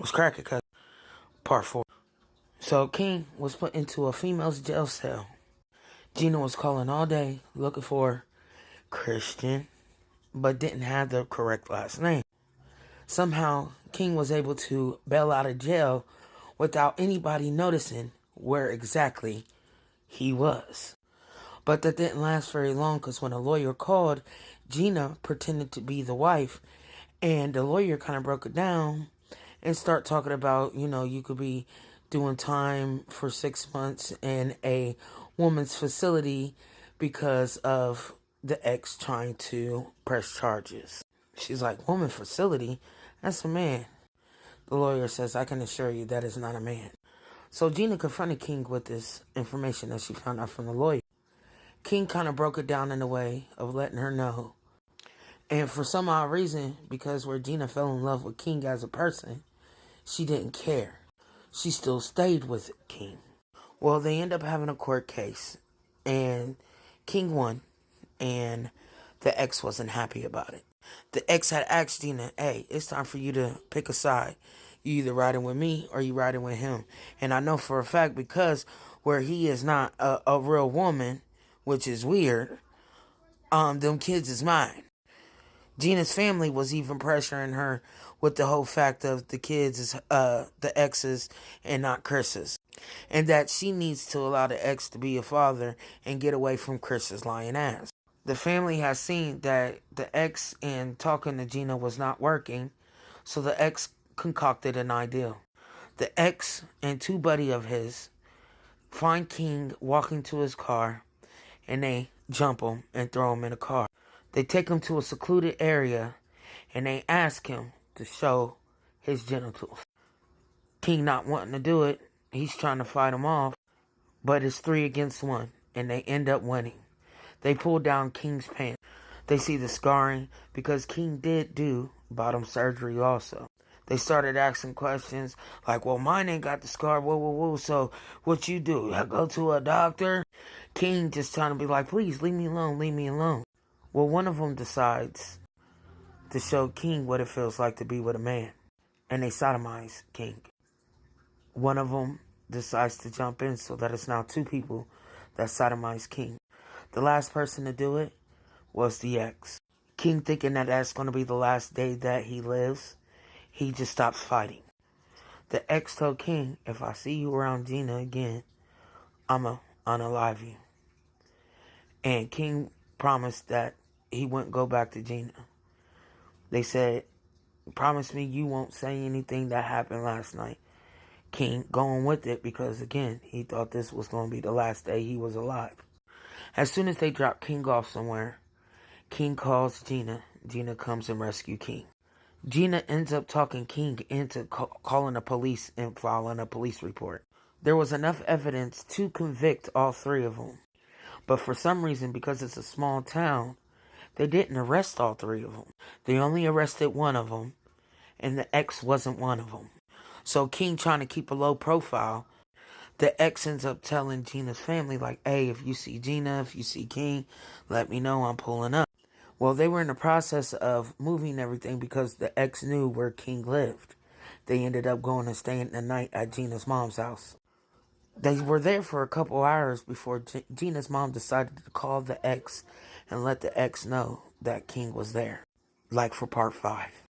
was cracking, cuz. Part 4. So King was put into a female's jail cell. Gina was calling all day looking for Christian, but didn't have the correct last name. Somehow, King was able to bail out of jail without anybody noticing where exactly he was. But that didn't last very long, because when a lawyer called, Gina pretended to be the wife, and the lawyer kind of broke it down and start talking about, you could be doing time for 6 months in a woman's facility because of the ex trying to press charges. She's like, woman facility? That's a man. The lawyer says, I can assure you that is not a man. So Gina confronted King with this information that she found out from the lawyer. King kind of broke it down in a way of letting her know. And for some odd reason, because where Gina fell in love with King as a person, she didn't care. She still stayed with King. Well, they end up having a court case, and King won, and the ex wasn't happy about it. The ex had asked Gina, hey, it's time for you to pick a side. You either riding with me or you riding with him. And I know for a fact, because where he is not a real woman, which is weird, them kids is mine. Gina's family was even pressuring her with the whole fact of the kids is the ex's and not Chris's. And that she needs to allow the ex to be a father and get away from Chris's lying ass. The family has seen that the ex and talking to Gina was not working, so the ex concocted an idea. The ex and two buddy of his find King walking to his car, and they jump him and throw him in a car. They take him to a secluded area, and they ask him to show his genitals. King not wanting to do it, he's trying to fight him off, but it's 3 against 1, and they end up winning. They pull down King's pants. They see the scarring, because King did do bottom surgery also. They started asking questions like, well, mine ain't got the scar, whoa, so what you do? I go to a doctor? King just trying to be like, please, leave me alone. Well, one of them decides to show King what it feels like to be with a man, and they sodomize King. One of them decides to jump in, so that it's now 2 people that sodomize King. The last person to do it was the ex. King, thinking that that's going to be the last day that he lives, he just stops fighting. The ex told King, if I see you around Gina again, I'ma unalive you. And King promised that he wouldn't go back to Gina. They said, promise me you won't say anything that happened last night. King going with it because, again, he thought this was going to be the last day he was alive. As soon as they drop King off somewhere, King calls Gina. Gina comes and rescue King. Gina ends up talking King into calling the police and filing a police report. There was enough evidence to convict all 3 of them. But for some reason, because it's a small town, they didn't arrest all 3 of them. They only arrested one of them, and the ex wasn't one of them. So King, trying to keep a low profile, the ex ends up telling Gina's family, like, hey, if you see Gina, if you see King, let me know, I'm pulling up. Well, they were in the process of moving everything because the ex knew where King lived. They ended up going and staying the night at Gina's mom's house. They were there for a couple hours before Gina's mom decided to call the ex and let the ex know that King was there. Like for part 5.